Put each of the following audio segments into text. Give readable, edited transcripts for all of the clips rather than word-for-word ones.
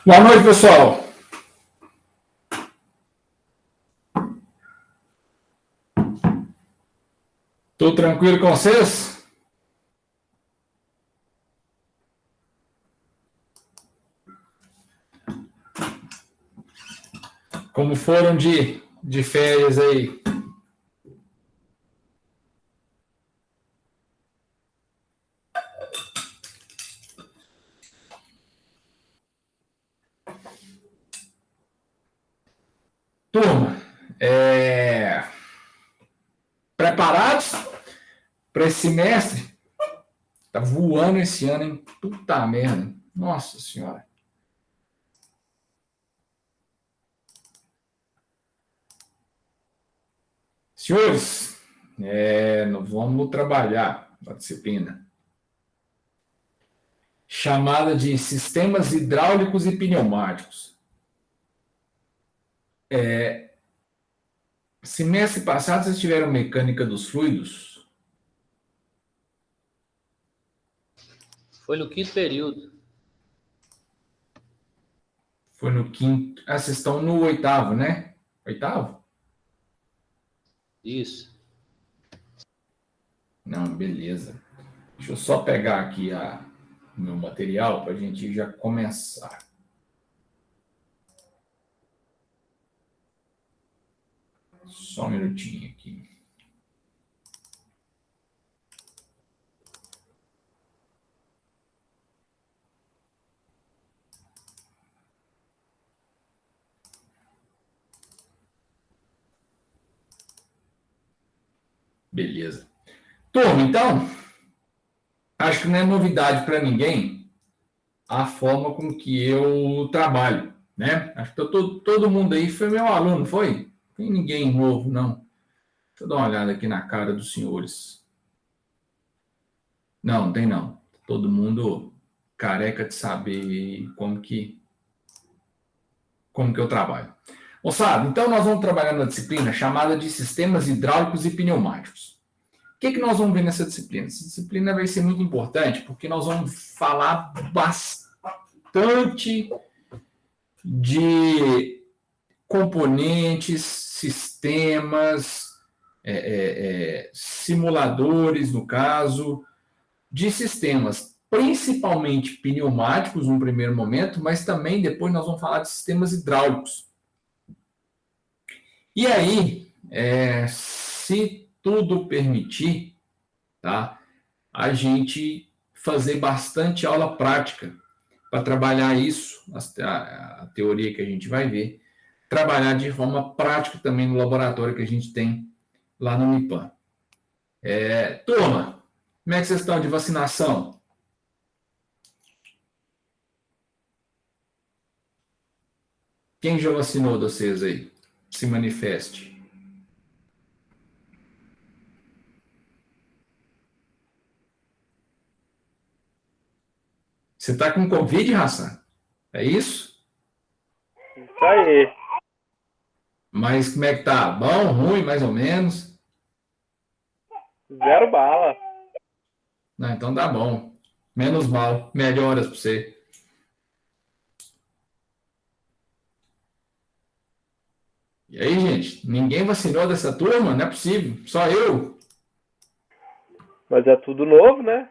Boa noite, pessoal. Tudo tranquilo com vocês? Como foram de férias aí? Turma, preparados para esse semestre? Tá voando esse ano, hein? Puta merda. Nossa Senhora. Senhores, nós vamos trabalhar a disciplina chamada de sistemas hidráulicos e pneumáticos. Semestre passado vocês tiveram mecânica dos fluidos? Foi no quinto período. Foi no quinto. Ah, vocês estão no oitavo, né? Oitavo? Isso. Não, beleza. Deixa eu só pegar aqui o meu material para a gente já começar. Só um minutinho aqui. Beleza. Turma, então, acho que não é novidade para ninguém a forma com que eu trabalho, né? Acho que todo mundo aí foi meu aluno, foi? Não tem ninguém novo, não. Deixa eu dar uma olhada aqui na cara dos senhores. Não tem não. Todo mundo careca de saber como que eu trabalho. Moçada, então nós vamos trabalhar na disciplina chamada de sistemas hidráulicos e pneumáticos. O que nós vamos ver nessa disciplina? Essa disciplina vai ser muito importante porque nós vamos falar bastante de componentes, sistemas, simuladores, no caso, de sistemas, principalmente pneumáticos, num primeiro momento, mas também depois nós vamos falar de sistemas hidráulicos. E aí, se tudo permitir, tá, a gente fazer bastante aula prática para trabalhar isso, a teoria que a gente vai ver, trabalhar de forma prática também no laboratório que a gente tem lá no Unipam. Turma, como é que vocês estão de vacinação? Quem já vacinou vocês aí? Se manifeste. Você está com Covid, Hassan? É isso? Isso aí. Mas como é que tá? Bom, ruim, mais ou menos? 0 bala. Não, então tá bom. Menos mal. Melhoras para você. E aí, gente? Ninguém vacinou dessa turma? Não é possível. Só eu? Mas é tudo novo, né?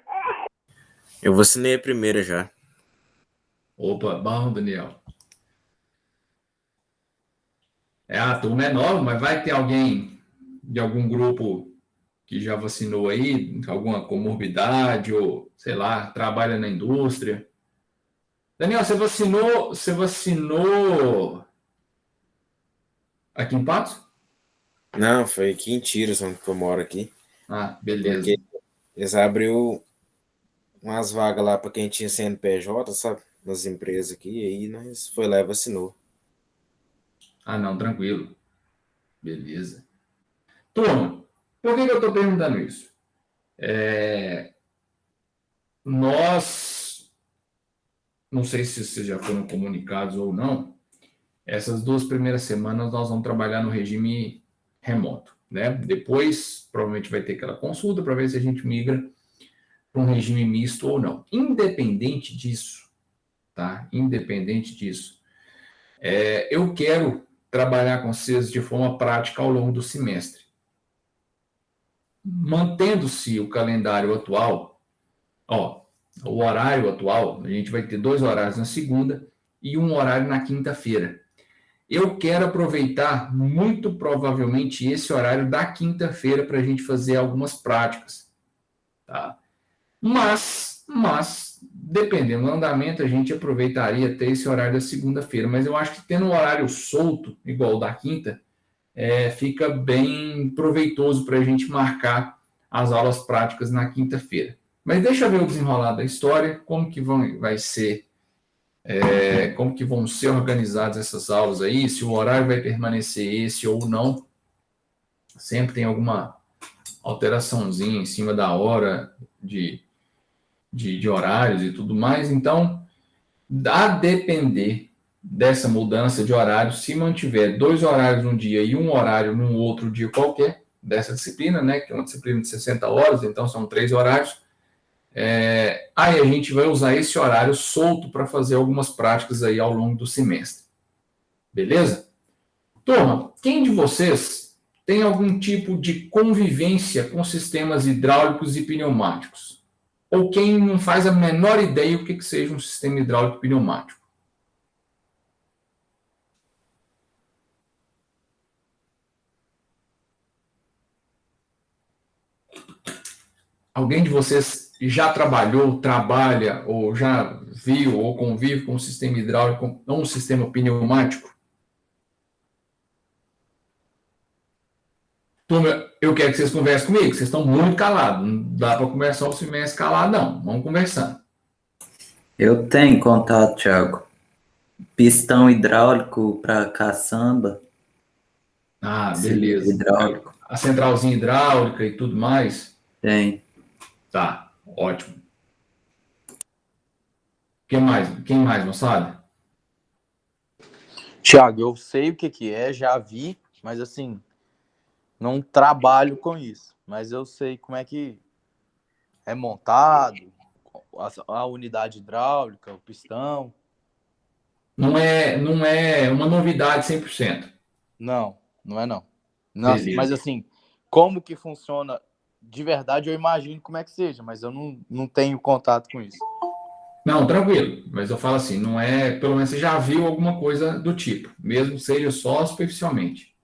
Eu vacinei a primeira já. Opa, bom, Daniel. A turma é nova, mas vai ter alguém de algum grupo que já vacinou aí, alguma comorbidade ou, sei lá, trabalha na indústria. Daniel, você vacinou aqui em Patos? Não, foi aqui em Tiros, onde eu moro aqui. Ah, beleza. Porque eles abriu umas vagas lá para quem tinha CNPJ, sabe? Nas empresas aqui, e aí nós foi lá e vacinou. Ah, não, tranquilo. Beleza. Turma, por que eu estou perguntando isso? Nós, não sei se vocês já foram comunicados ou não, essas 2 primeiras semanas nós vamos trabalhar no regime remoto, né? Depois, provavelmente vai ter aquela consulta para ver se a gente migra para um regime misto ou não. Independente disso, tá? Independente disso. Eu quero trabalhar com vocês de forma prática ao longo do semestre. Mantendo-se o calendário atual, o horário atual, a gente vai ter 2 horários na segunda e 1 horário na quinta-feira. Eu quero aproveitar muito provavelmente esse horário da quinta-feira para a gente fazer algumas práticas, tá? Mas, dependendo do andamento, a gente aproveitaria até esse horário da segunda-feira. Mas eu acho que tendo um horário solto, igual o da quinta, fica bem proveitoso para a gente marcar as aulas práticas na quinta-feira. Mas deixa eu ver o desenrolar da história, como que vai ser, como que vão ser organizadas essas aulas aí, se o horário vai permanecer esse ou não. Sempre tem alguma alteraçãozinha em cima da hora de horários e tudo mais. Então, a depender dessa mudança de horário, se mantiver 2 horários num dia e 1 horário num outro dia qualquer, dessa disciplina, né, que é uma disciplina de 60 horas, então são 3 horários, aí a gente vai usar esse horário solto para fazer algumas práticas aí ao longo do semestre. Beleza? Turma, quem de vocês tem algum tipo de convivência com sistemas hidráulicos e pneumáticos? Ou quem não faz a menor ideia o que seja um sistema hidráulico pneumático? Alguém de vocês já trabalhou, trabalha, ou já viu, ou convive com um sistema hidráulico ou um sistema pneumático? Turma, eu quero que vocês conversem comigo, vocês estão muito calados, não dá para conversar o semestre calado, não. Vamos conversando. Eu tenho contato, Thiago. Pistão hidráulico para caçamba. Ah, beleza. Hidráulico. A centralzinha hidráulica e tudo mais? Tem. Tá, ótimo. Quem mais, moçada? Thiago, eu sei o que é, já vi, mas assim, não trabalho com isso. Mas eu sei como é que é montado, a unidade hidráulica, o pistão. Não é uma novidade 100%. Não é não. Nossa, Beleza. mas assim, como que funciona de verdade, eu imagino como é que seja, mas eu não tenho contato com isso. Não, tranquilo. Mas eu falo assim, não é... Pelo menos você já viu alguma coisa do tipo, mesmo seja só superficialmente.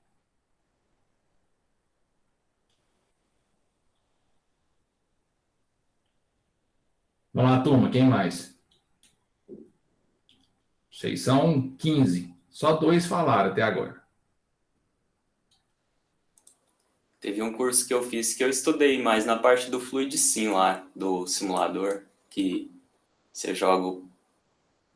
Vamos lá, turma, quem mais? Vocês são 15. Só 2 falaram até agora. Teve um curso que eu fiz que eu estudei mais na parte do Fluid Sim lá, do simulador, que você joga o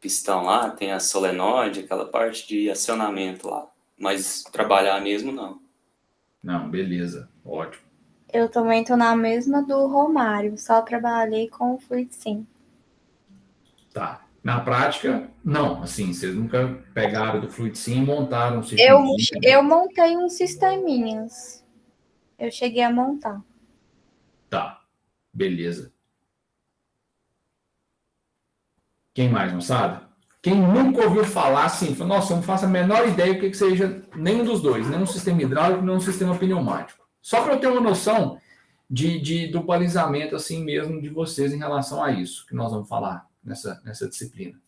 pistão lá, tem a solenoide, aquela parte de acionamento lá. Mas trabalhar mesmo, não. Não, beleza. Ótimo. Eu também tô na mesma do Romário, só trabalhei com o Fluid Sim. Tá. Na prática, não. Assim, vocês nunca pegaram do Fluid Sim e montaram um sistema. Eu montei uns sisteminhas. Eu cheguei a montar. Tá. Beleza. Quem mais, moçada? Quem nunca ouviu falar assim, fala, nossa, eu não faço a menor ideia o que seja nenhum dos dois, nem um sistema hidráulico, nem um sistema pneumático. Só para eu ter uma noção do balizamento assim mesmo de vocês em relação a isso que nós vamos falar nessa disciplina.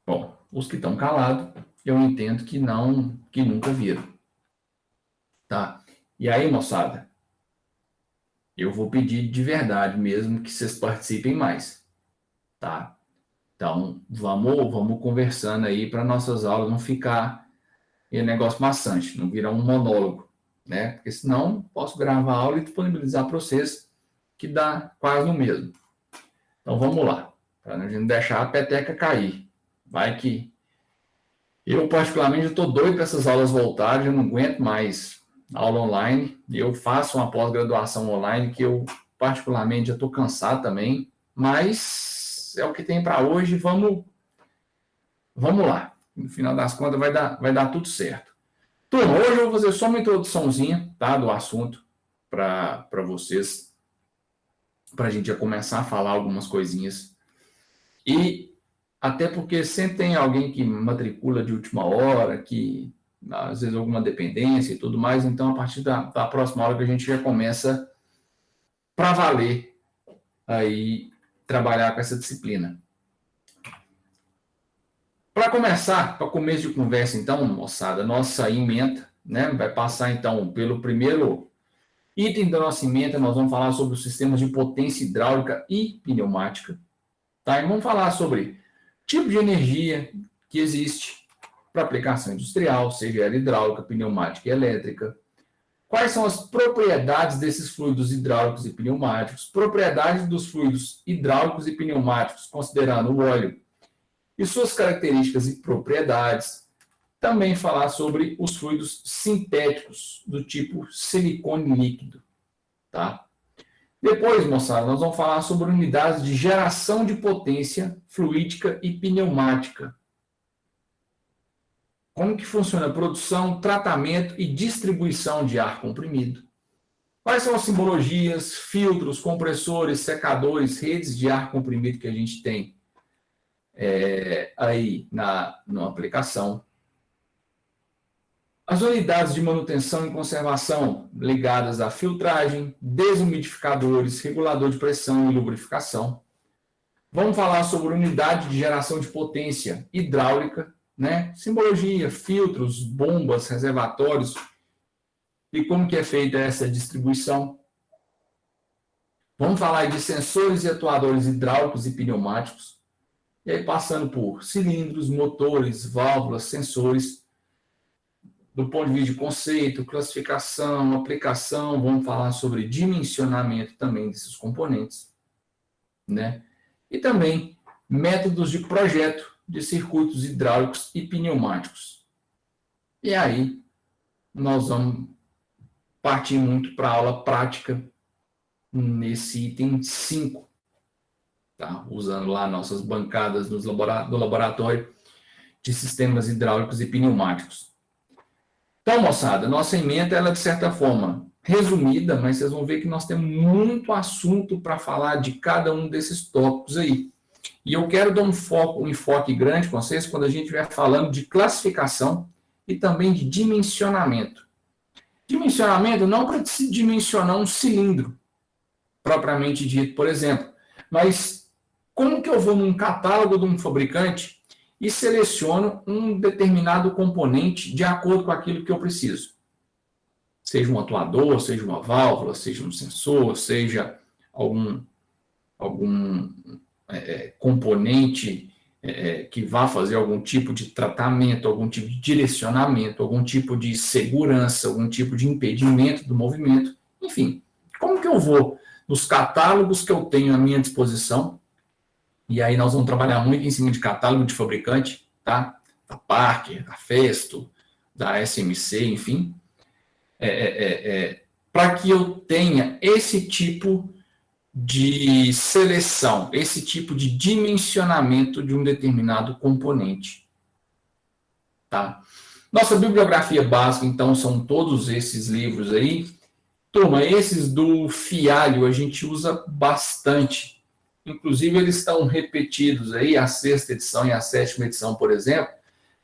Bom, os que estão calados, eu entendo que nunca viram. Tá? E aí, moçada, eu vou pedir de verdade mesmo que vocês participem mais. Tá? Então, vamos conversando aí para nossas aulas não ficar um negócio maçante, não virar um monólogo, né? Porque senão posso gravar a aula e disponibilizar para vocês, que dá quase no mesmo. Então, vamos lá, para a gente não deixar a peteca cair. Vai que... Eu, particularmente, estou doido para essas aulas voltarem, eu não aguento mais aula online. Eu faço uma pós-graduação online que eu, particularmente, já estou cansado também, mas é o que tem para hoje, vamos lá. No final das contas, vai dar tudo certo. Turma, hoje eu vou fazer só uma introduçãozinha, tá, do assunto para vocês, para a gente já começar a falar algumas coisinhas. E até porque sempre tem alguém que matricula de última hora, que às vezes alguma dependência e tudo mais, então a partir da próxima hora que a gente já começa para valer aí trabalhar com essa disciplina. Para começar, para começo de conversa, então, moçada, nossa ementa, né, vai passar, então, pelo primeiro item da nossa ementa, nós vamos falar sobre os sistemas de potência hidráulica e pneumática, tá? E vamos falar sobre tipo de energia que existe para aplicação industrial, seja ela hidráulica, pneumática e elétrica, quais são as propriedades desses fluidos hidráulicos e pneumáticos, propriedades dos fluidos hidráulicos e pneumáticos, considerando o óleo, e suas características e propriedades. Também falar sobre os fluidos sintéticos, do tipo silicone líquido. Tá? Depois, moçada, nós vamos falar sobre unidades de geração de potência fluídica e pneumática. Como que funciona a produção, tratamento e distribuição de ar comprimido. Quais são as simbologias, filtros, compressores, secadores, redes de ar comprimido que a gente tem aí na aplicação. As unidades de manutenção e conservação ligadas à filtragem, desumidificadores, regulador de pressão e lubrificação. Vamos falar sobre unidade de geração de potência hidráulica, né? Simbologia, filtros, bombas, reservatórios e como que é feita essa distribuição. Vamos falar de sensores e atuadores hidráulicos e pneumáticos. E aí passando por cilindros, motores, válvulas, sensores, do ponto de vista de conceito, classificação, aplicação, vamos falar sobre dimensionamento também desses componentes, né? E também métodos de projeto de circuitos hidráulicos e pneumáticos. E aí nós vamos partir muito para a aula prática nesse item 5. Tá? Usando lá nossas bancadas do laboratório de sistemas hidráulicos e pneumáticos. Então, moçada, nossa ementa, ela é de certa forma resumida, mas vocês vão ver que nós temos muito assunto para falar de cada um desses tópicos aí. E eu quero dar um enfoque grande com vocês quando a gente estiver falando de classificação e também de dimensionamento. Dimensionamento não para se dimensionar um cilindro, propriamente dito, por exemplo, mas como que eu vou num catálogo de um fabricante e seleciono um determinado componente de acordo com aquilo que eu preciso? Seja um atuador, seja uma válvula, seja um sensor, seja algum componente que vá fazer algum tipo de tratamento, algum tipo de direcionamento, algum tipo de segurança, algum tipo de impedimento do movimento. Enfim, como que eu vou nos catálogos que eu tenho à minha disposição? E aí nós vamos trabalhar muito em cima de catálogo de fabricante, tá? Da Parker, da Festo, da SMC, enfim. Para que eu tenha esse tipo de seleção, esse tipo de dimensionamento de um determinado componente. Tá? Nossa bibliografia básica, então, são todos esses livros aí. Turma, esses do Fialho a gente usa bastante. Inclusive, eles estão repetidos aí, a 6ª edição e a 7ª edição, por exemplo,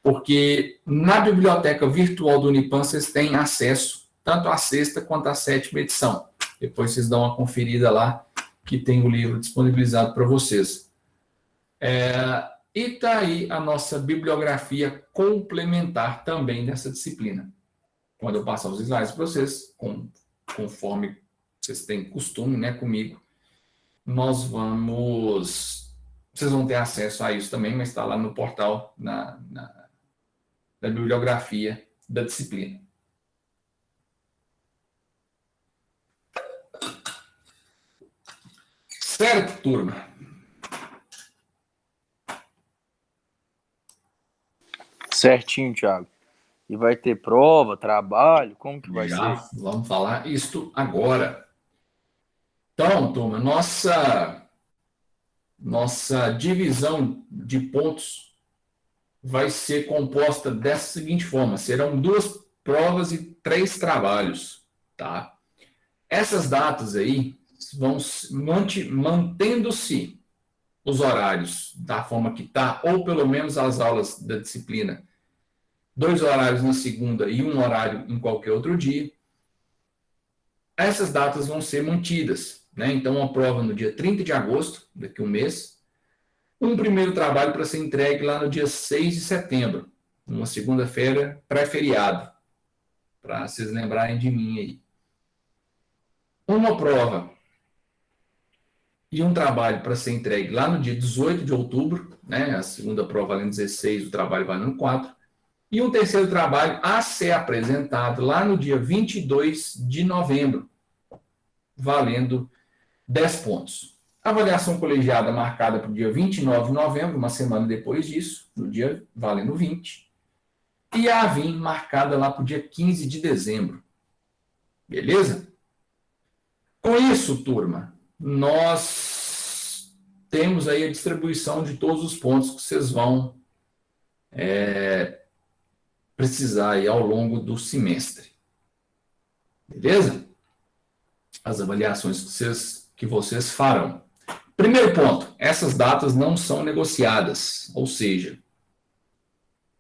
porque na biblioteca virtual do Unipan vocês têm acesso tanto à 6ª quanto à 7ª edição. Depois vocês dão uma conferida lá, que tem o livro disponibilizado para vocês. E está aí a nossa bibliografia complementar também dessa disciplina. Quando eu passar os slides para vocês, conforme vocês têm costume, né, comigo, vocês vão ter acesso a isso também, mas está lá no portal da bibliografia da disciplina. Certo, turma? Certinho, Thiago. E vai ter prova, trabalho? Como que vai ser? Vamos falar isto agora. Então, turma, nossa divisão de pontos vai ser composta dessa seguinte forma. Serão 2 provas e 3 trabalhos, tá? Essas datas aí vão mantendo-se os horários da forma que está, ou pelo menos as aulas da disciplina, 2 horários na segunda e 1 horário em qualquer outro dia. Essas datas vão ser mantidas, né? Então, uma prova no dia 30 de agosto, daqui a um mês, um primeiro trabalho para ser entregue lá no dia 6 de setembro, uma segunda-feira pré-feriado, para vocês lembrarem de mim aí. Uma prova e um trabalho para ser entregue lá no dia 18 de outubro, né? A segunda prova valendo 16, o trabalho valendo 4. E um terceiro trabalho a ser apresentado lá no dia 22 de novembro, valendo 10 pontos. Avaliação colegiada marcada para o dia 29 de novembro, uma semana depois disso, no dia valendo 20. E a AVIM marcada lá para o dia 15 de dezembro. Beleza? Com isso, turma, nós temos aí a distribuição de todos os pontos que vocês vão precisar aí ao longo do semestre. Beleza? As avaliações que vocês farão. Primeiro ponto, essas datas não são negociadas, ou seja,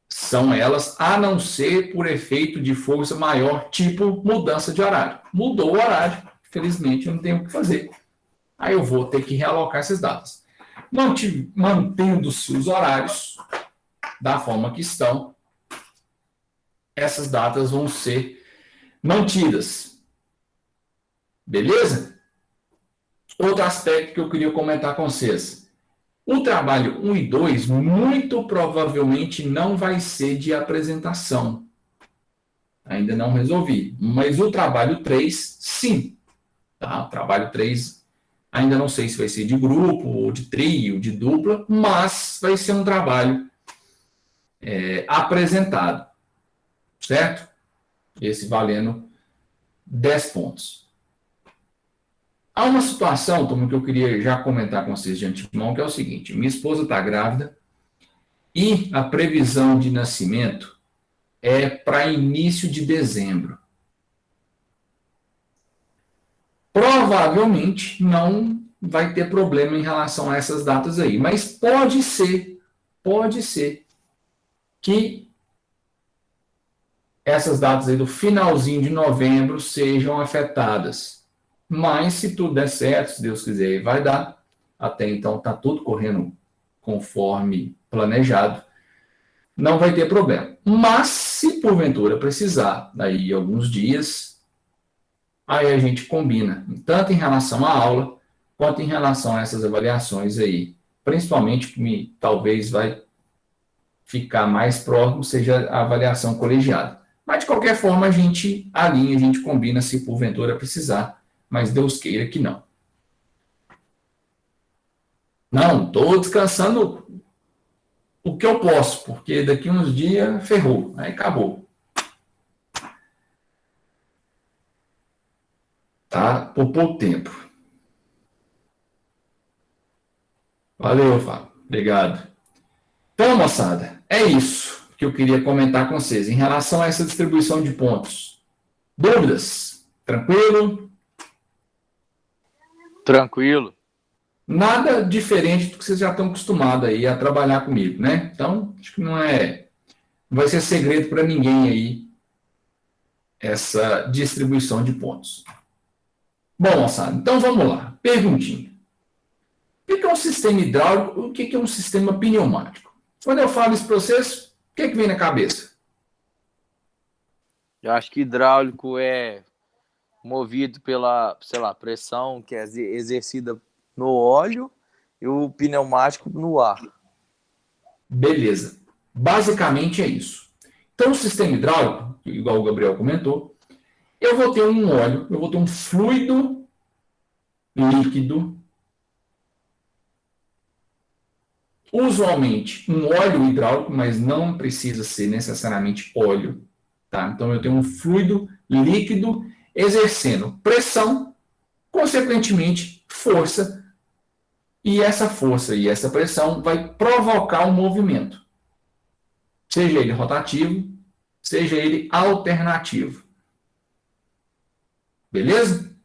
são elas a não ser por efeito de força maior, tipo mudança de horário. Mudou o horário, felizmente eu não tenho o que fazer. Aí eu vou ter que realocar essas datas. Mantendo-se os horários da forma que estão, essas datas vão ser mantidas. Beleza? Outro aspecto que eu queria comentar com vocês. O trabalho 1 e 2, muito provavelmente não vai ser de apresentação. Ainda não resolvi. Mas o trabalho 3, sim. Tá? O trabalho 3, ainda não sei se vai ser de grupo, ou de trio, de dupla, mas vai ser um trabalho apresentado. Certo? Esse valendo 10 pontos. Há uma situação, Tom, que eu queria já comentar com vocês de antemão, que é o seguinte: minha esposa está grávida e a previsão de nascimento é para início de dezembro. Provavelmente não vai ter problema em relação a essas datas aí, mas pode ser que essas datas aí do finalzinho de novembro sejam afetadas. Mas se tudo der certo, se Deus quiser, vai dar. Até então está tudo correndo conforme planejado. Não vai ter problema. Mas se porventura precisar, daí alguns dias, aí a gente combina, tanto em relação à aula, quanto em relação a essas avaliações aí. Principalmente que talvez vai ficar mais próximo, seja a avaliação colegiada. Mas de qualquer forma a gente alinha, a gente combina se porventura precisar. Mas Deus queira que não. Não, estou descansando o que eu posso, porque daqui uns dias ferrou, aí acabou. Tá? Por pouco tempo. Valeu, Fábio. Obrigado. Então, moçada, é isso que eu queria comentar com vocês em relação a essa distribuição de pontos. Dúvidas? Tranquilo? Tranquilo. Nada diferente do que vocês já estão acostumados aí a trabalhar comigo, né? Então, acho que não vai ser segredo para ninguém aí essa distribuição de pontos. Bom, moçada, então vamos lá. Perguntinha. O que é um sistema hidráulico? O que é um sistema pneumático? Quando eu falo isso para vocês, o que vem na cabeça? Eu acho que hidráulico é movido pela, sei lá, pressão que é exercida no óleo e o pneumático no ar. Beleza. Basicamente é isso. Então, o sistema hidráulico, igual o Gabriel comentou, eu vou ter um óleo, eu vou ter um fluido líquido, usualmente um óleo hidráulico, mas não precisa ser necessariamente óleo, tá? Então, eu tenho um fluido líquido exercendo pressão, consequentemente, força, e essa força e essa pressão vai provocar um movimento, seja ele rotativo, seja ele alternativo. Beleza?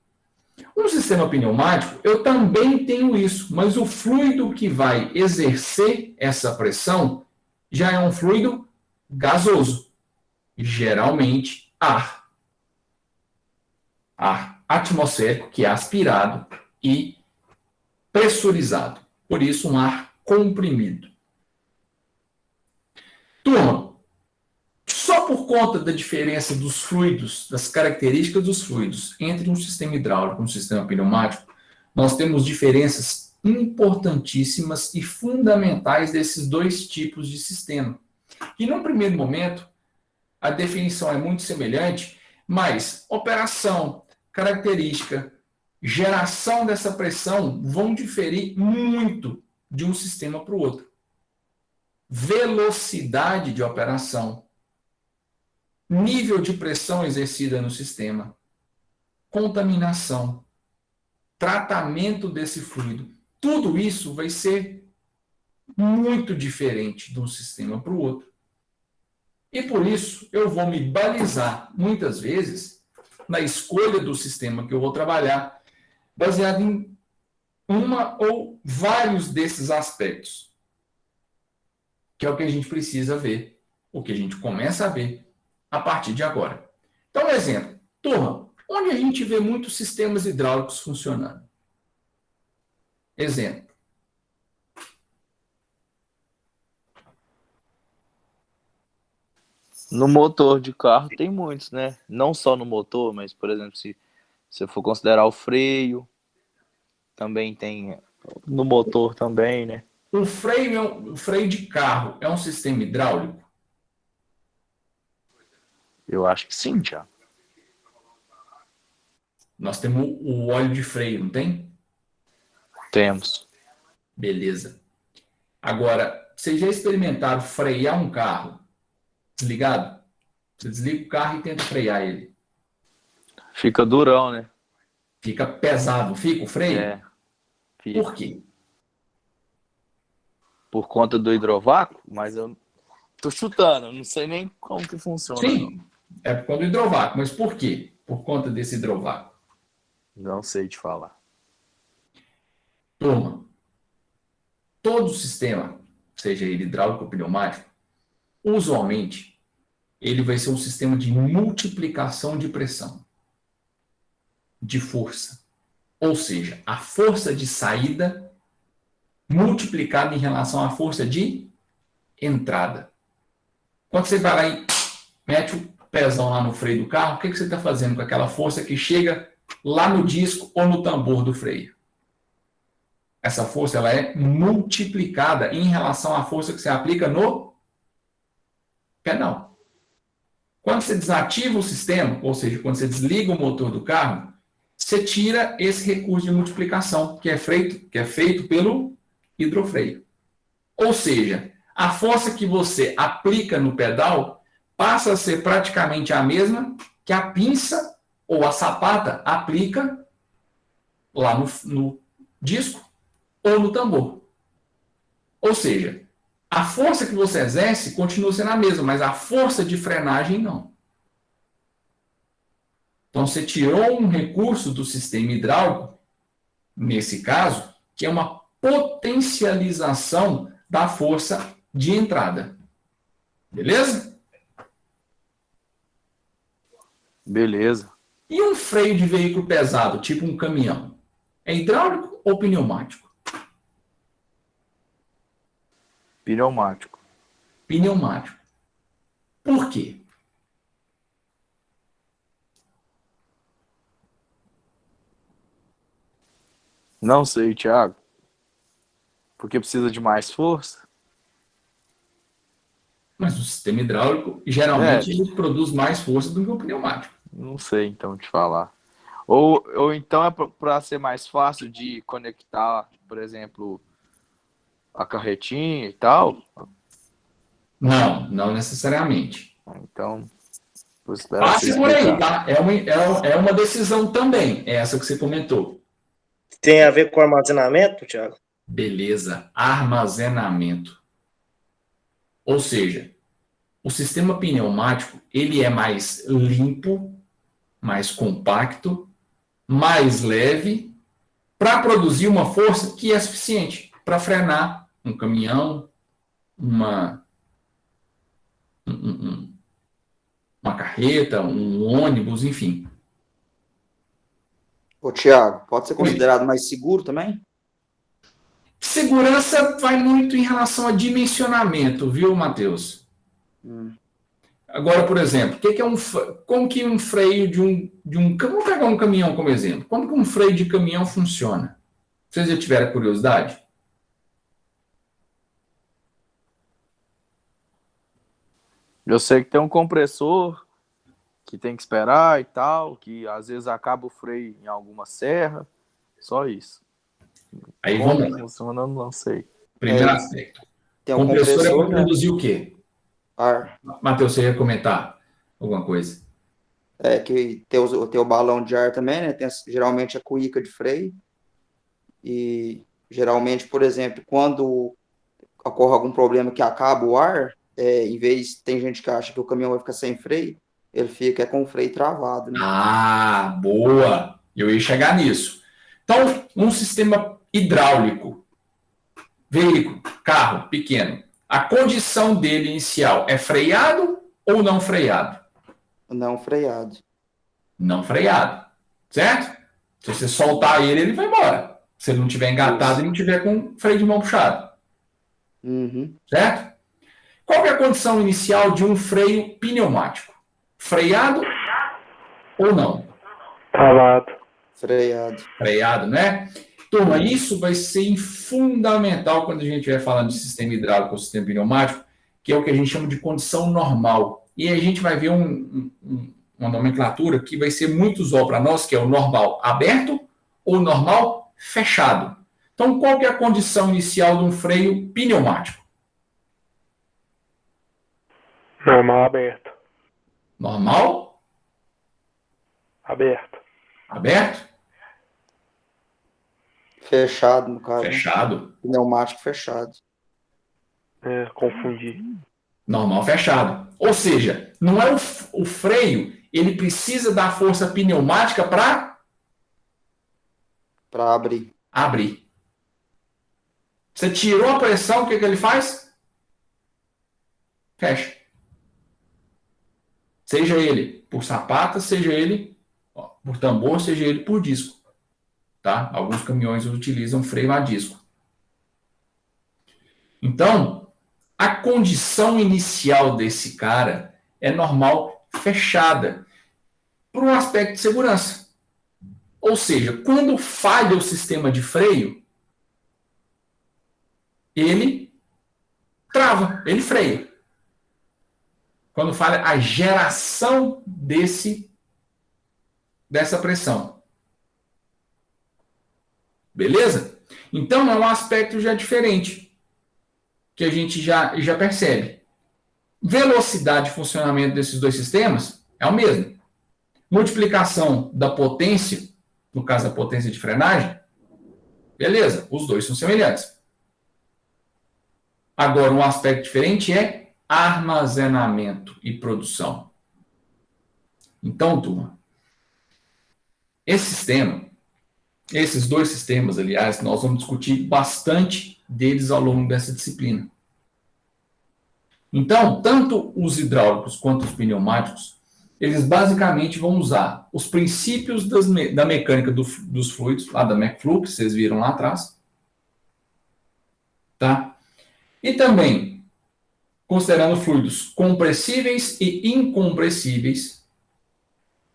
Um sistema pneumático, eu também tenho isso, mas o fluido que vai exercer essa pressão já é um fluido gasoso, geralmente ar. Ar atmosférico que é aspirado e pressurizado, por isso um ar comprimido. Turma, só por conta da diferença dos fluidos, das características dos fluidos entre um sistema hidráulico e um sistema pneumático, nós temos diferenças importantíssimas e fundamentais desses dois tipos de sistema. E num primeiro momento, a definição é muito semelhante, mas operação, característica, geração dessa pressão vão diferir muito de um sistema para o outro. Velocidade de operação, nível de pressão exercida no sistema, contaminação, tratamento desse fluido, tudo isso vai ser muito diferente de um sistema para o outro. E por isso eu vou me balizar muitas vezes na escolha do sistema que eu vou trabalhar, baseado em uma ou vários desses aspectos, que é o que a gente precisa ver, o que a gente começa a ver a partir de agora. Então, exemplo, turma, onde a gente vê muitos sistemas hidráulicos funcionando? Exemplo. No motor de carro tem muitos, né? Não só no motor, mas, por exemplo, se você for considerar o freio, também tem no motor também, né? O freio de carro é um sistema hidráulico? Eu acho que sim, Thiago. Nós temos o óleo de freio, não tem? Temos. Beleza. Agora, vocês já experimentaram frear um carro desligado? Você desliga o carro e tenta frear ele. Fica durão, né? Fica pesado, fica o freio? É. Fica. Por quê? Por conta do hidrovácuo, mas eu tô chutando, eu não sei nem como que funciona. Sim, é por conta do hidrovácuo, mas por quê? Por conta desse hidrovácuo. Não sei te falar. Turma, todo sistema, seja ele hidráulico ou pneumático, usualmente, ele vai ser um sistema de multiplicação de pressão, de força. Ou seja, a força de saída multiplicada em relação à força de entrada. Quando você vai lá e mete o pezão lá no freio do carro, o que você está fazendo com aquela força que chega lá no disco ou no tambor do freio? Essa força ela é multiplicada em relação à força que você aplica no pedal. Quando você desativa o sistema, ou seja, quando você desliga o motor do carro, você tira esse recurso de multiplicação, que é feito pelo hidrofreio. Ou seja, a força que você aplica no pedal passa a ser praticamente a mesma que a pinça ou a sapata aplica lá no disco ou no tambor. Ou seja, a força que você exerce continua sendo a mesma, mas a força de frenagem não. Então, você tirou um recurso do sistema hidráulico, nesse caso, que é uma potencialização da força de entrada. Beleza? Beleza. E um freio de veículo pesado, tipo um caminhão? É hidráulico ou pneumático? Pneumático. Pneumático. Por quê? Não sei, Thiago. Porque precisa de mais força? Mas o sistema hidráulico, geralmente, ele produz mais força do que o pneumático. Não sei, então, te falar. Ou então é para ser mais fácil de conectar, por exemplo, a carretinha e tal? Não, não necessariamente. Então, vou esperar você Passe por aí, explicar. tá? É uma decisão também, essa que você comentou. Tem a ver com armazenamento, Thiago? Beleza, armazenamento. Ou seja, o sistema pneumático, ele é mais limpo, mais compacto, mais leve, para produzir uma força que é suficiente para frenar um caminhão, uma carreta, um ônibus, enfim. Ô, Thiago, pode ser considerado mais seguro também? Segurança vai muito em relação a dimensionamento, viu, Matheus? Agora, por exemplo, como que um freio de um... Vamos pegar um caminhão como exemplo. Como que um freio de caminhão funciona? Vocês já tiveram curiosidade? Eu sei que tem um compressor que tem que esperar e tal, que às vezes acaba o freio em alguma serra. Só isso. Aí Como vamos lá. funciona, eu não sei. Primeiro aspecto. Tem um Compressor é compressor, para né? produzir o quê? Ar. Matheus, você ia comentar alguma coisa? É que tem o balão de ar também, né? Tem geralmente a cuíca de freio. E geralmente, por exemplo, quando ocorre algum problema que acaba o ar, em vez, tem gente que acha que o caminhão vai ficar sem freio, ele fica com o freio travado, né? Ah, boa! Eu ia chegar nisso. Então, um sistema hidráulico, veículo, carro pequeno, a condição dele inicial é freado ou não freado? Não freado. Não freado, certo? Se você soltar ele, ele vai embora. Se ele não tiver engatado e não tiver com freio de mão puxado. Certo? Qual é a condição inicial de um freio pneumático? Freado ou não? Travado. Freado. Freado, né? Turma, isso vai ser fundamental quando a gente estiver falando de sistema hidráulico ou sistema pneumático, que é o que a gente chama de condição normal. E a gente vai ver uma nomenclatura que vai ser muito usual para nós, que é o normal aberto ou normal fechado. Então, qual que é a condição inicial de um freio pneumático? Normal aberto. Normal? Aberto. Aberto? Fechado, no caso. Fechado. Pneumático fechado. Confundi. Normal fechado. Ou seja, não é o freio, ele precisa da força pneumática para abrir. Abrir. Você tirou a pressão, o que ele faz? Fecha. Seja ele por sapata, seja ele por tambor, seja ele por disco. Tá? Alguns caminhões utilizam freio a disco. Então, a condição inicial desse cara é normal fechada, por um aspecto de segurança. Ou seja, quando falha o sistema de freio, ele trava, ele freia. Quando falha a geração dessa pressão. Beleza? Então, é um aspecto já diferente, que a gente já percebe. Velocidade de funcionamento desses dois sistemas é o mesmo. Multiplicação da potência, no caso da potência de frenagem, beleza, os dois são semelhantes. Agora, um aspecto diferente é armazenamento e produção. Então, turma, esses dois sistemas, aliás, nós vamos discutir bastante deles ao longo dessa disciplina. Então, tanto os hidráulicos quanto os pneumáticos, eles basicamente vão usar os princípios da mecânica dos fluidos, lá da McFlu, que vocês viram lá atrás. Tá? E também, considerando fluidos compressíveis e incompressíveis,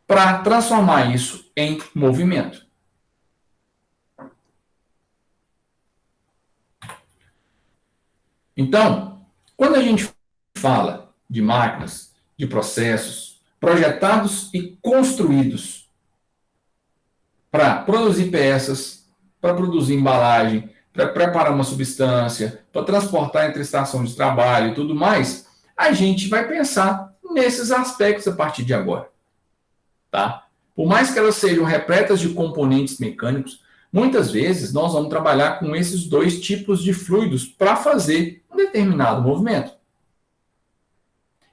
para transformar isso em movimento. Então, quando a gente fala de máquinas, de processos projetados e construídos para produzir peças, para produzir embalagem, para preparar uma substância, para transportar entre estações de trabalho e tudo mais, a gente vai pensar nesses aspectos a partir de agora. Tá? Por mais que elas sejam repletas de componentes mecânicos, muitas vezes nós vamos trabalhar com esses dois tipos de fluidos para fazer um determinado movimento.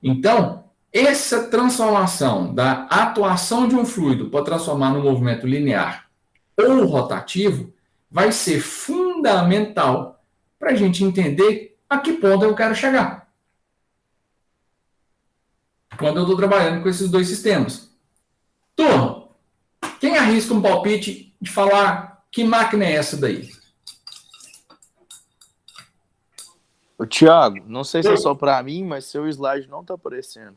Então, essa transformação da atuação de um fluido para transformar num movimento linear ou rotativo vai ser fundamental para a gente entender a que ponto eu quero chegar quando eu estou trabalhando com esses dois sistemas. Turma, quem arrisca um palpite de falar que máquina é essa daí? Ô, Thiago, não sei se é só pra mim, mas seu slide não tá aparecendo.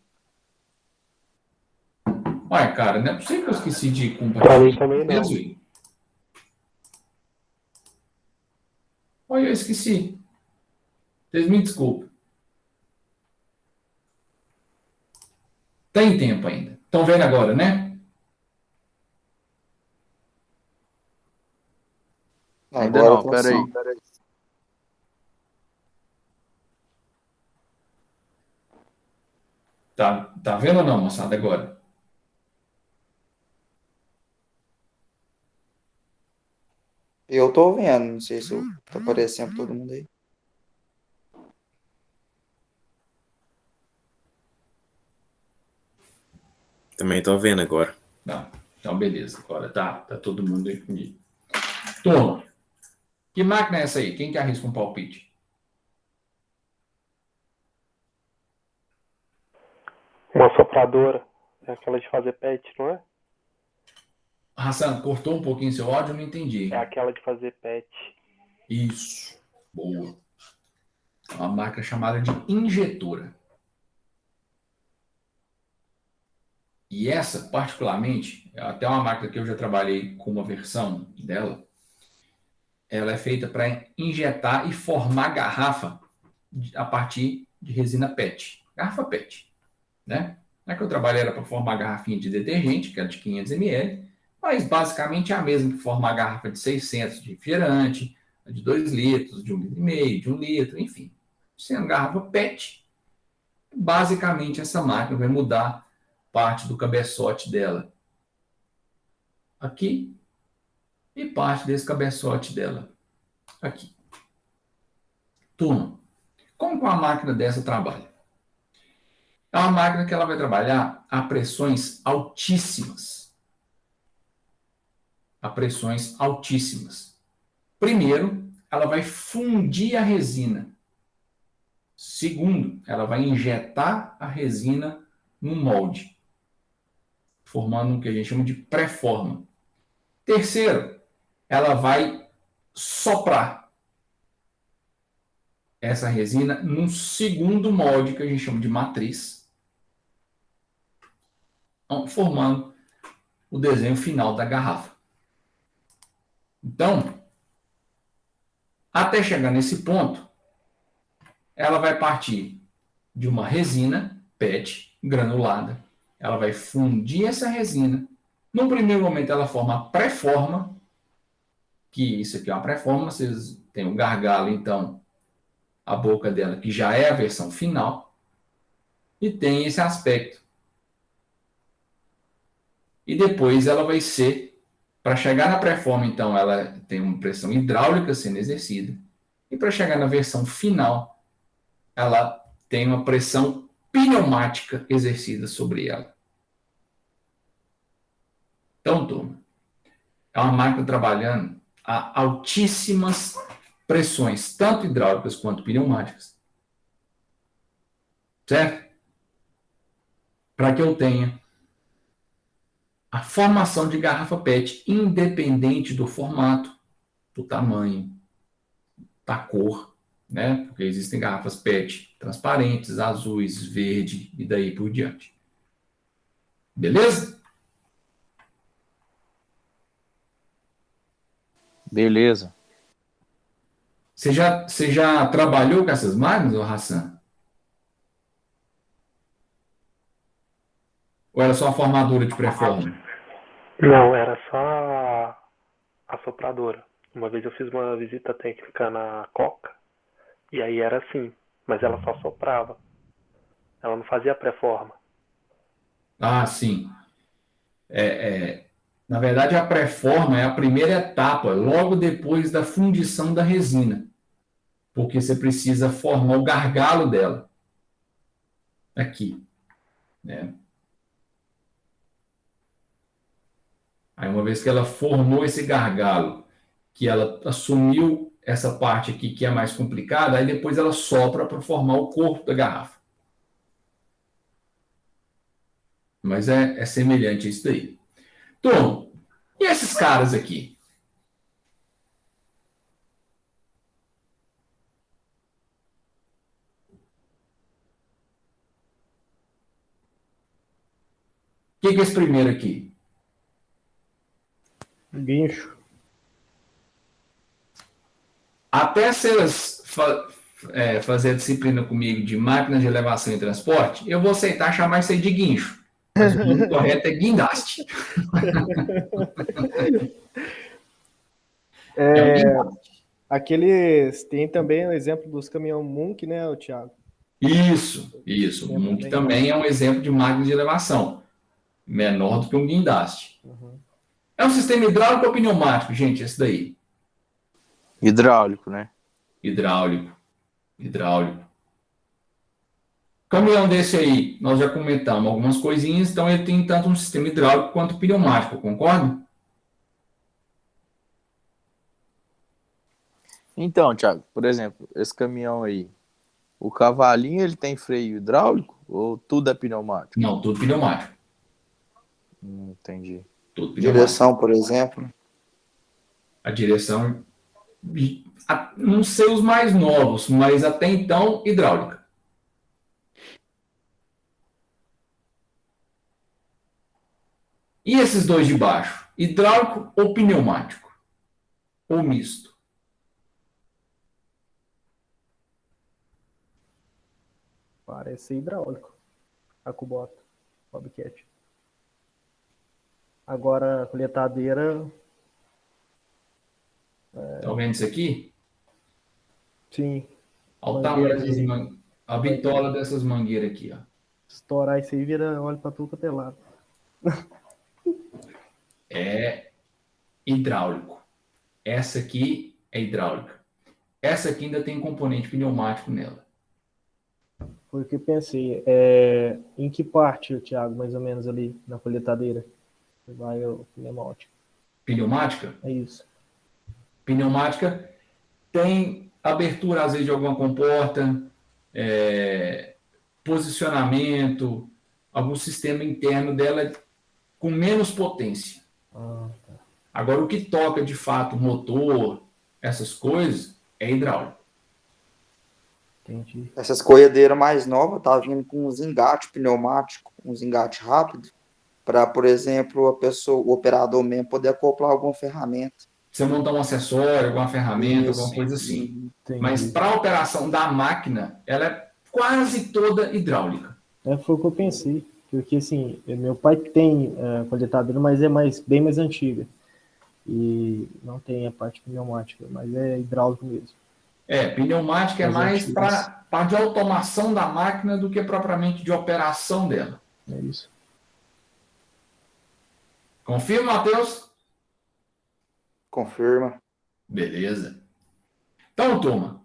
Uai, cara, não é possível que eu esqueci de Pra mim compartilhar. também não. Olha, eu esqueci. Vocês me desculpem. Tem tempo ainda. Estão vendo agora, né? Ainda Agora não, tá peraí. assim. Tá vendo ou não, moçada, agora? Eu tô vendo, não sei se tá aparecendo pra todo mundo aí. Também tô vendo agora. Tá. Então, beleza. Agora tá todo mundo aí comigo. Turma, que máquina é essa aí? Quem que arrisca um palpite? Uma sopradora. É aquela de fazer pet, não é? Hassan, cortou um pouquinho seu áudio, eu não entendi. É aquela de fazer pet. Isso. Boa. É uma máquina chamada de injetora. E essa, particularmente, é até uma máquina que eu já trabalhei com uma versão dela, ela é feita para injetar e formar garrafa a partir de resina PET. Garrafa PET, né? A que eu trabalhei era para formar garrafinha de detergente, que era de 500 ml, mas basicamente é a mesma que formar garrafa de 600 de refrigerante, de 2 litros, de 1,5 litro, de 1 litro, enfim. Sendo garrafa PET, basicamente essa máquina vai mudar parte do cabeçote dela aqui e parte desse cabeçote dela aqui. Turma, como que uma máquina dessa trabalha? É uma máquina que ela vai trabalhar a pressões altíssimas. A pressões altíssimas. Primeiro, ela vai fundir a resina. Segundo, ela vai injetar a resina no molde, formando o que a gente chama de pré-forma. Terceiro, ela vai soprar essa resina num segundo molde que a gente chama de matriz, formando o desenho final da garrafa. Então, até chegar nesse ponto, ela vai partir de uma resina PET granulada. Ela vai fundir essa resina. No primeiro momento, ela forma a pré-forma, que isso aqui é uma pré-forma. Vocês têm o gargalo, então, a boca dela, que já é a versão final. E tem esse aspecto. E depois ela vai ser, para chegar na pré-forma, então, ela tem uma pressão hidráulica sendo exercida. E para chegar na versão final, ela tem uma pressão pneumática exercida sobre ela. Então, turma, é uma máquina trabalhando a altíssimas pressões, tanto hidráulicas quanto pneumáticas. Certo? Para que eu tenha a formação de garrafa PET, independente do formato, do tamanho, da cor, né? Porque existem garrafas PET transparentes, azuis, verde e daí por diante. Beleza? Beleza. Você já trabalhou com essas máquinas, ô Hassan? Ou era só a formadura de pré-forma? Não, era só a sopradora. Uma vez eu fiz uma visita técnica na Coca, e aí era assim, mas ela só soprava. Ela não fazia pré-forma. Ah, sim. Na verdade, a pré-forma é a primeira etapa, logo depois da fundição da resina. Porque você precisa formar o gargalo dela. aqui, né? Aí, uma vez que ela formou esse gargalo, que ela assumiu essa parte aqui que é mais complicada, aí depois ela sopra para formar o corpo da garrafa. Mas é semelhante a isso daí. Então, e esses caras aqui? O que é esse primeiro aqui? Guincho. Até vocês fazer a disciplina comigo de máquina de elevação e transporte, eu vou aceitar chamar isso aí de guincho. Mas o nome correto é guindaste. Um guindaste. Aqueles. Tem também o exemplo dos caminhão Munk, né, Thiago? Isso. O Munk também é um exemplo de máquina de elevação. Menor do que um guindaste. Uhum. É um sistema hidráulico ou pneumático, gente, esse daí? Hidráulico, né? Hidráulico. Caminhão desse aí, nós já comentamos algumas coisinhas, então ele tem tanto um sistema hidráulico quanto pneumático, concorda? Então, Thiago, por exemplo, esse caminhão aí, o cavalinho ele tem freio hidráulico ou tudo é pneumático? Não, tudo pneumático. Entendi. Tudo pneumático. Direção, por exemplo. A direção, não sei os mais novos, mas até então, hidráulica. E esses dois de baixo? Hidráulico ou pneumático? Ou misto? Parece ser hidráulico. A Kubota. Bobcat. Agora, a coletadeira. Estão vendo isso aqui? Sim. Olha o tamanho dessas mangueiras. A bitola dessas mangueiras aqui, ó. Estourar isso aí vira óleo para tudo quanto é lado. É hidráulico. Essa aqui é hidráulica. Essa aqui ainda tem componente pneumático nela. Foi o que eu pensei. Em que parte, Thiago, mais ou menos ali na coletadeira? Vai o pneumático. Pneumática? É isso. Pneumática tem abertura, às vezes, de alguma comporta, posicionamento, algum sistema interno dela com menos potência. Tá. Agora, o que toca, de fato, motor, essas coisas, é hidráulico. Entendi. Essas colhedeiras mais novas tá vindo com uns engates pneumáticos, uns engates rápidos, para, por exemplo, o operador mesmo poder acoplar alguma ferramenta. Você montar um acessório, alguma ferramenta, Isso. alguma coisa assim. Entendi. Mas para a operação da máquina, ela é quase toda hidráulica. Foi o que eu pensei. Porque, assim, meu pai tem coletadeira, mas é bem mais antiga. E não tem a parte pneumática, mas é hidráulico mesmo. Pneumática é mais para de automação da máquina do que propriamente de operação dela. É isso. Confirma, Matheus? Confirma. Beleza. Então, turma,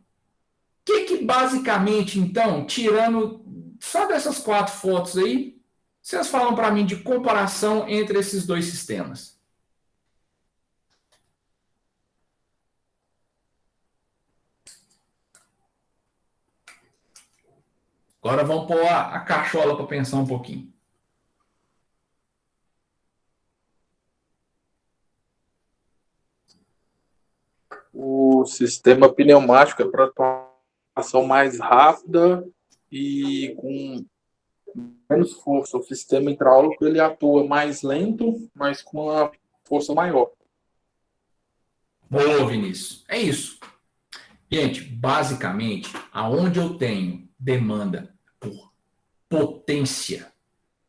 o que basicamente, então, tirando só dessas 4 fotos aí, vocês falam para mim de comparação entre esses dois sistemas? Agora vamos pôr a cachola para pensar um pouquinho. O sistema pneumático é para atuação mais rápida e com menos força. O sistema hidráulico ele atua mais lento, mas com uma força maior. Boa, Vinícius. É isso. Gente, basicamente, aonde eu tenho demanda por potência.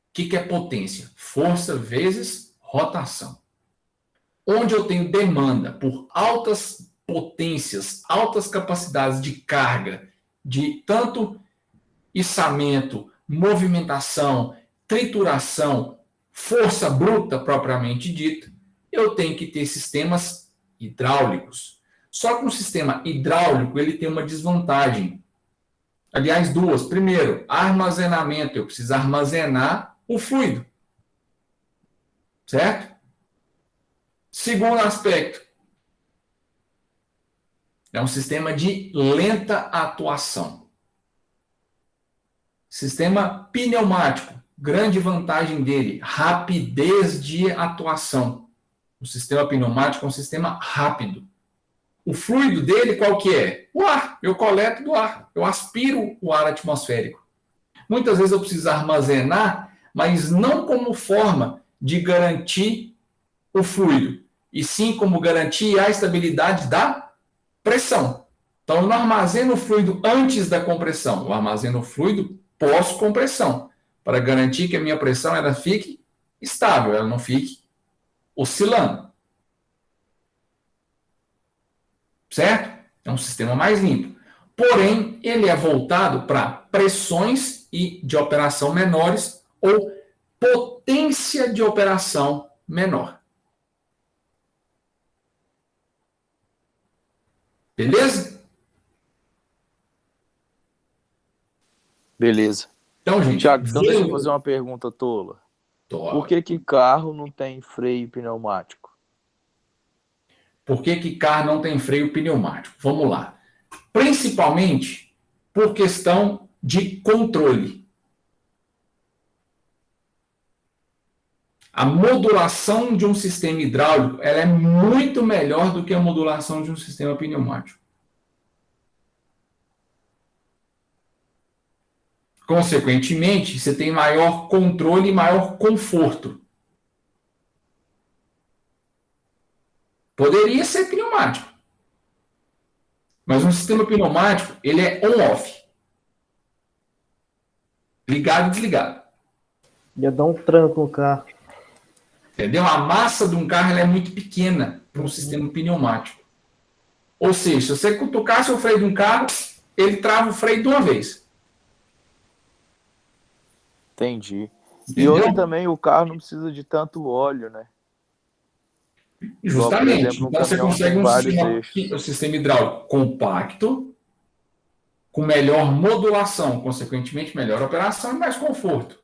O que é potência? Força vezes rotação. Onde eu tenho demanda por altas potências, altas capacidades de carga, de tanto içamento, movimentação, trituração, força bruta propriamente dita, eu tenho que ter sistemas hidráulicos. Só que um sistema hidráulico ele tem uma desvantagem, Aliás, duas. Primeiro, armazenamento. Eu preciso armazenar o fluido. Certo? Segundo aspecto, é um sistema de lenta atuação. Sistema pneumático. Grande vantagem dele, rapidez de atuação. O sistema pneumático é um sistema rápido. O fluido dele qual que é? O ar. Eu coleto do ar. Eu aspiro o ar atmosférico. Muitas vezes eu preciso armazenar, mas não como forma de garantir o fluido, e sim como garantir a estabilidade da pressão. Então, eu não armazeno o fluido antes da compressão, eu armazeno o fluido pós-compressão, para garantir que a minha pressão ela fique estável, ela não fique oscilando. Certo? É um sistema mais limpo. Porém, ele é voltado para pressões e de operação menores ou potência de operação menor. Beleza? Beleza. Então, gente, Thiago, então deixa eu fazer uma pergunta tola. Por que carro não tem freio pneumático? Por que carro não tem freio pneumático? Vamos lá. Principalmente por questão de controle. A modulação de um sistema hidráulico ela é muito melhor do que a modulação de um sistema pneumático. Consequentemente, você tem maior controle e maior conforto. Poderia ser pneumático. Mas um sistema pneumático, ele é on-off. Ligado e desligado. Ia dar um tranco no carro. Entendeu? A massa de um carro ela é muito pequena para um sistema pneumático. Ou seja, se você cutucasse o freio de um carro, ele trava o freio de uma vez. Entendi. Entendeu? E hoje também o carro não precisa de tanto óleo, né? Justamente. Igual, por exemplo, Então você consegue vários um sistema hidráulico compacto, com melhor modulação, consequentemente melhor operação e mais conforto.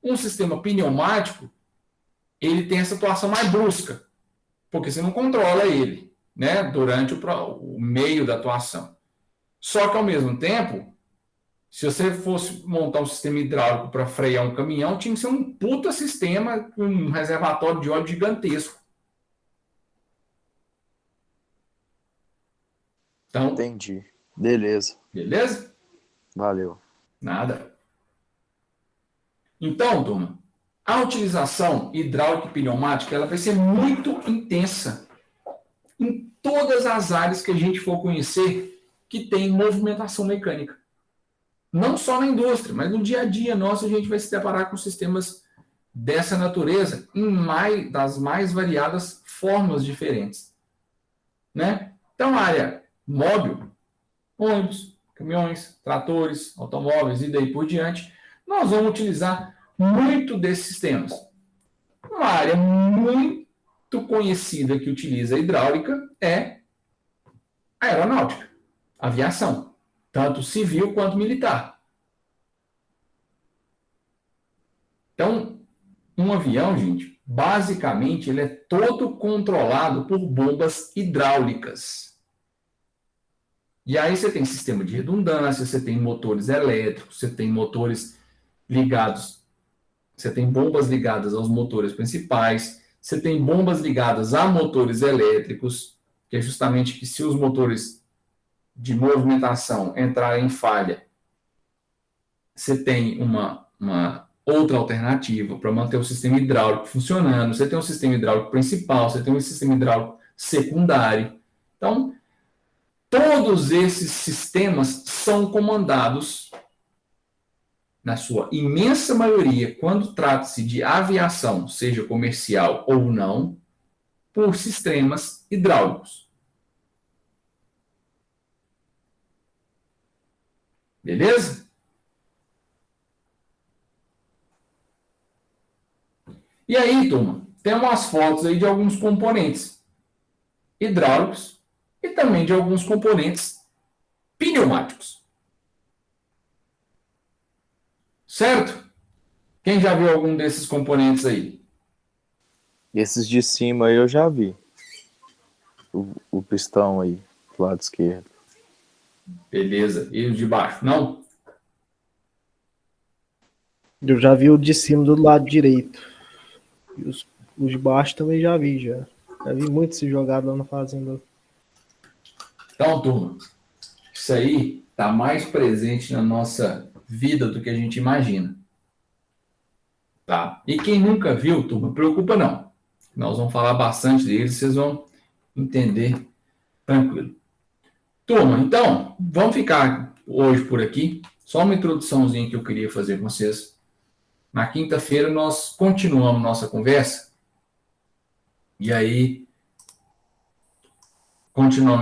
Um sistema pneumático, ele tem essa atuação mais brusca, porque você não controla ele, né, durante o meio da atuação. Só que, ao mesmo tempo, se você fosse montar um sistema hidráulico para frear um caminhão, tinha que ser um puta sistema com um reservatório de óleo gigantesco. Então, entendi. Beleza. Beleza? Valeu. Nada. Então, turma, a utilização hidráulica e pneumática ela vai ser muito intensa em todas as áreas que a gente for conhecer que tem movimentação mecânica. Não só na indústria, mas no dia a dia nosso a gente vai se deparar com sistemas dessa natureza em das mais variadas formas diferentes. Né? Então, a área móvel, ônibus, caminhões, tratores, automóveis e daí por diante, nós vamos utilizar muito desses sistemas. Uma área muito conhecida que utiliza hidráulica é a aeronáutica, aviação, tanto civil quanto militar. Então, um avião, gente, basicamente ele é todo controlado por bombas hidráulicas. E aí você tem sistema de redundância, você tem motores elétricos, você tem motores ligados, você tem bombas ligadas aos motores principais, você tem bombas ligadas a motores elétricos, que é justamente que se os motores de movimentação entrarem em falha, você tem uma outra alternativa para manter o sistema hidráulico funcionando, você tem um sistema hidráulico principal, você tem um sistema hidráulico secundário. Então, todos esses sistemas são comandados, na sua imensa maioria, quando trata-se de aviação, seja comercial ou não, por sistemas hidráulicos. Beleza? E aí, turma, tem umas fotos aí de alguns componentes hidráulicos e também de alguns componentes pneumáticos. Certo? Quem já viu algum desses componentes aí? Esses de cima aí eu já vi. O pistão aí, do lado esquerdo. Beleza. E os de baixo? Não? Eu já vi o de cima do lado direito. E os de baixo também já vi, já. Já vi muito se jogado lá na fazenda. Então, turma, isso aí está mais presente na nossa vida do que a gente imagina. Tá? E quem nunca viu, turma, preocupa não. Nós vamos falar bastante deles, vocês vão entender tranquilo. Turma, então, vamos ficar hoje por aqui. Só uma introduçãozinha que eu queria fazer com vocês. Na quinta-feira nós continuamos nossa conversa. E aí, continuamos